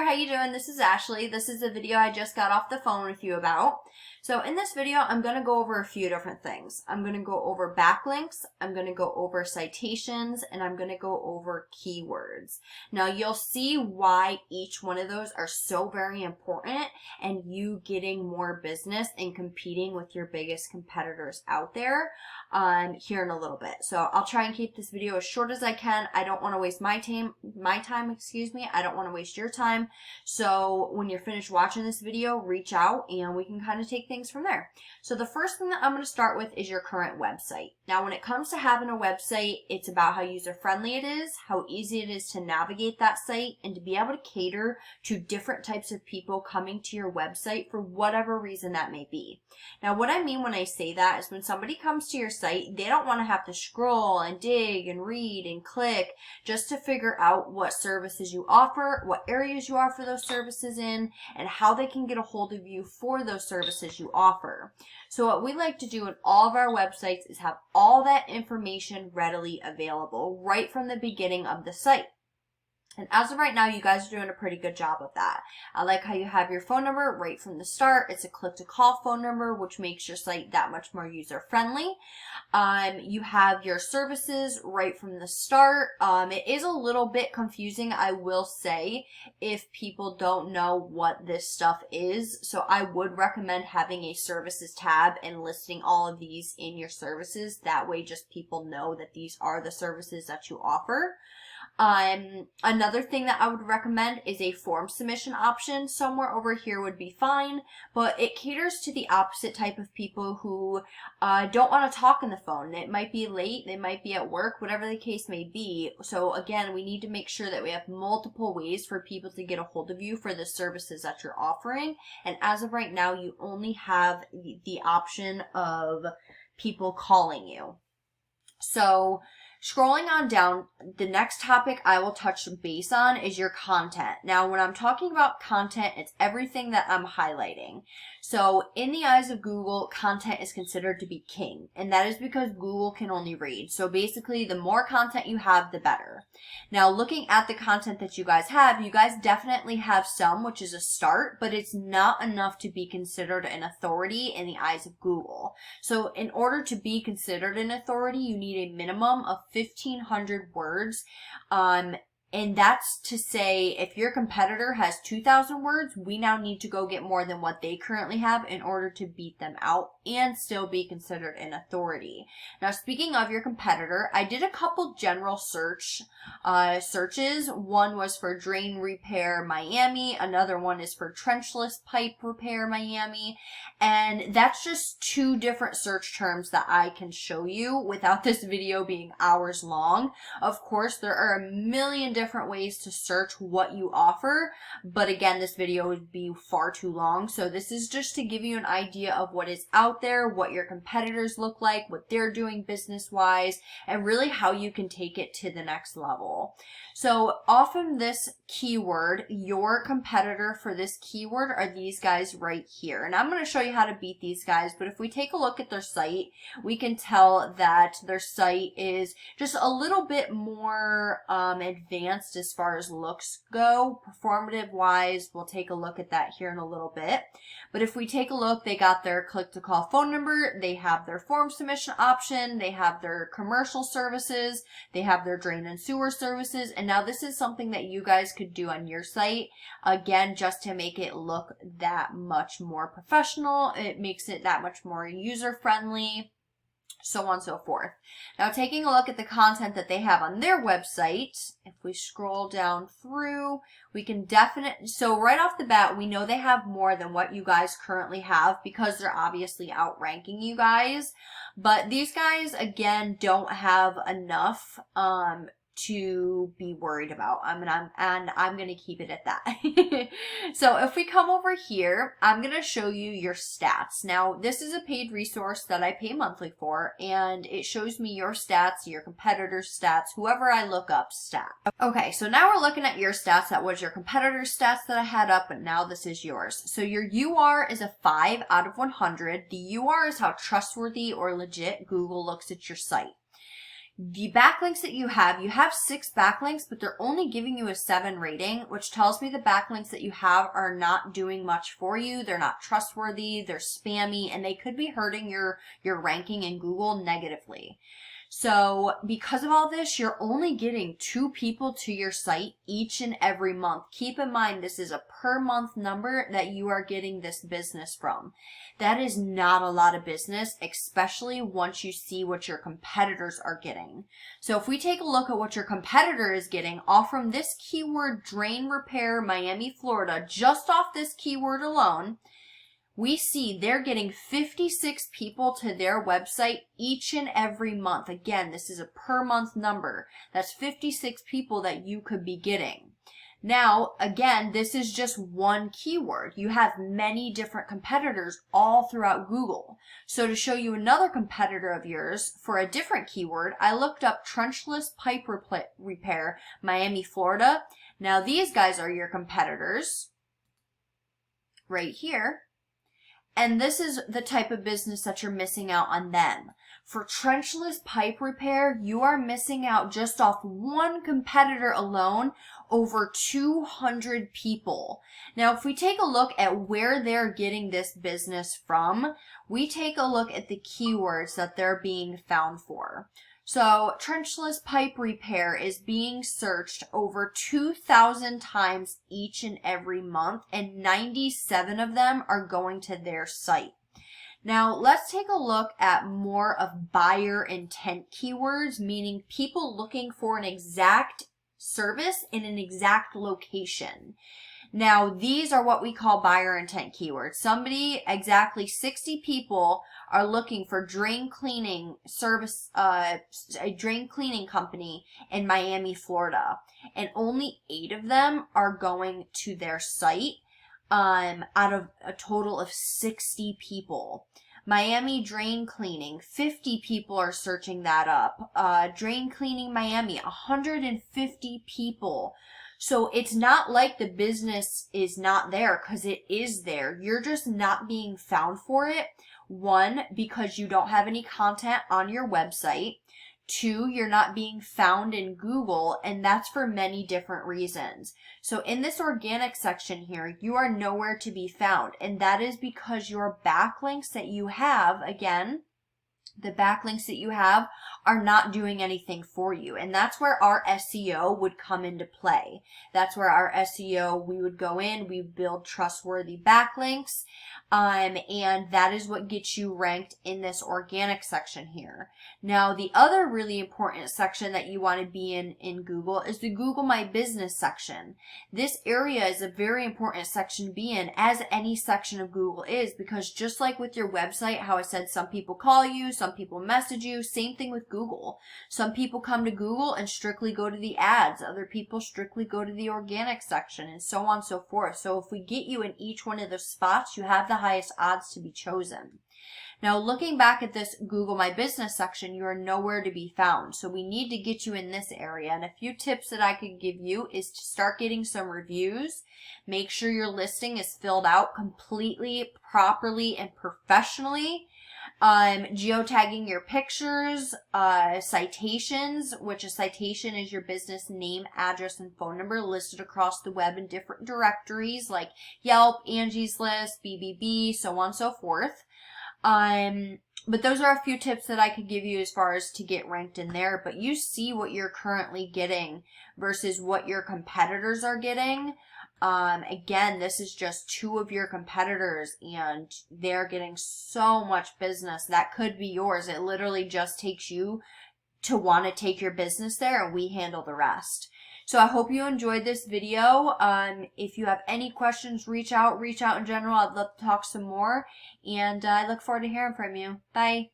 how you doing? This is Ashley. This is a video I just got off the phone with you about. So in this video, I'm going to go over a few different things. I'm going to go over backlinks, I'm going to go over citations, and I'm going to go over keywords. Now you'll see why each one of those are so very important and you getting more business and competing with your biggest competitors out there here in a little bit. So I'll try and keep this video as short as I can. I don't want to waste my time, I don't want to waste your time. So when you're finished watching this video, reach out and we can kind of take things from there. So the first thing that I'm going to start with is your current website. Now when it comes to having a website, it's about how user-friendly it is, how easy it is to navigate that site, and to be able to cater to different types of people coming to your website for whatever reason that may be. Now what I mean when I say that is when somebody comes to your site, they don't want to have to scroll and dig and read and click just to figure out what services you offer, what areas you offer those services in, and how they can get a hold of you for those services you offer. So what we like to do in all of our websites is have all that information readily available right from the beginning of the site. And as of right now, you guys are doing a pretty good job of that. I like how you have your phone number right from the start. It's a click-to-call phone number, which makes your site that much more user-friendly. You have your services right from the start. It is a little bit confusing, I will say, if people don't know what this stuff is. So I would recommend having a services tab and listing all of these in your services. That way just people know that these are the services that you offer. Another thing that I would recommend is a form submission option. Somewhere over here would be fine, but it caters to the opposite type of people who don't want to talk on the phone. It might be late, they might be at work, whatever the case may be. So again, we need to make sure that we have multiple ways for people to get a hold of you for the services that you're offering. And as of right now, you only have the option of people calling you. So scrolling on down, the next topic I will touch base on is your content. Now, when I'm talking about content, it's everything that I'm highlighting. So in the eyes of Google, content is considered to be king, and that is because Google can only read. So basically, the more content you have, the better. Now, looking at the content that you guys have, you guys definitely have some, which is a start, but it's not enough to be considered an authority in the eyes of Google. So in order to be considered an authority, you need a minimum of 1,500 words. And that's to say, if your competitor has 2,000 words, we now need to go get more than what they currently have in order to beat them out and still be considered an authority. Now, speaking of your competitor, I did a couple general searches. One was for Drain Repair Miami. Another one is for Trenchless Pipe Repair Miami. And that's just two different search terms that I can show you without this video being hours long. Of course, there are a million different ways to search what you offer, but again, this video would be far too long. So this is just to give you an idea of what is out there, what your competitors look like, what they're doing business-wise, and really how you can take it to the next level. So often this keyword, your competitor for this keyword are these guys right here. And I'm going to show you how to beat these guys, but if we take a look at their site, we can tell that their site is just a little bit more advanced as far as looks go. Performative wise, we'll take a look at that here in a little bit. But if we take a look, they got their click-to-call phone number, they have their form submission option, they have their commercial services, they have their drain and sewer services, and now this is something that you guys could do on your site, again, just to make it look that much more professional. It makes it that much more user-friendly, so on and so forth. Now, taking a look at the content that they have on their website, if we scroll down through, we can so right off the bat, we know they have more than what you guys currently have because they're obviously outranking you guys. But these guys, again, don't have enough to be worried about. I'm going to keep it at that. So if we come over here, I'm going to show you your stats. Now, this is a paid resource that I pay monthly for, and it shows me your stats, your competitor's stats, whoever I look up stat. Okay, so now we're looking at your stats. That was your competitor's stats that I had up, but now this is yours. So your UR is a 5 out of 100. The UR is how trustworthy or legit Google looks at your site. The backlinks that you have 6 backlinks, but they're only giving you a 7 rating, which tells me the backlinks that you have are not doing much for you. They're not trustworthy, they're spammy, and they could be hurting your ranking in Google negatively. So because of all this, you're only getting 2 people to your site each and every month. Keep in mind, this is a per month number that you are getting this business from. That is not a lot of business, especially once you see what your competitors are getting. So if we take a look at what your competitor is getting, off from this keyword, drain repair, Miami, Florida, just off this keyword alone, we see they're getting 56 people to their website each and every month. Again, this is a per month number. That's 56 people that you could be getting. Now, again, this is just one keyword. You have many different competitors all throughout Google. So to show you another competitor of yours for a different keyword, I looked up Trenchless pipe repair, Miami, Florida. Now, these guys are your competitors right here. And this is the type of business that you're missing out on them. For Trenchless pipe repair, you are missing out just off one competitor alone, over 200 people. Now, if we take a look at where they're getting this business from, we take a look at the keywords that they're being found for. So Trenchless pipe repair is being searched over 2,000 times each and every month, and 97 of them are going to their site. Now, let's take a look at more of buyer intent keywords, meaning people looking for an exact service in an exact location. Now, these are what we call buyer intent keywords. Exactly 60 people are looking for drain cleaning service, a drain cleaning company in Miami, Florida. And only 8 of them are going to their site, out of a total of 60 people. Miami drain cleaning, 50 people are searching that up. Drain cleaning Miami, 150 people. So it's not like the business is not there, because it is there. You're just not being found for it. 1, because you don't have any content on your website. 2, you're not being found in Google, and that's for many different reasons. So in this organic section here, you are nowhere to be found, and that is because your backlinks that you have, again, the backlinks that you have are not doing anything for you. And that's where our SEO would come into play. That's where our SEO, we would go in, we build trustworthy backlinks, and that is what gets you ranked in this organic section here. Now, the other really important section that you want to be in Google is the Google My Business section. This area is a very important section to be in, as any section of Google is, because just like with your website, how I said some people call you, some people message you, same thing with Google. Some people come to Google and strictly go to the ads. Other people strictly go to the organic section, and so on and so forth. So if we get you in each one of those spots, you have the highest odds to be chosen. Now, looking back at this Google My Business section, you are nowhere to be found. So we need to get you in this area. And a few tips that I could give you is to start getting some reviews. Make sure your listing is filled out completely, properly, and professionally. Geotagging your pictures, citations, which a citation is your business name, address, and phone number listed across the web in different directories like Yelp, Angie's List, BBB, so on and so forth. But those are a few tips that I could give you as far as to get ranked in there. But you see what you're currently getting versus what your competitors are getting. Again, this is just 2 of your competitors, and they're getting so much business that could be yours. It literally just takes you to want to take your business there, and we handle the rest. So I hope you enjoyed this video. If you have any questions, reach out in general. I'd love to talk some more, and I look forward to hearing from you. Bye.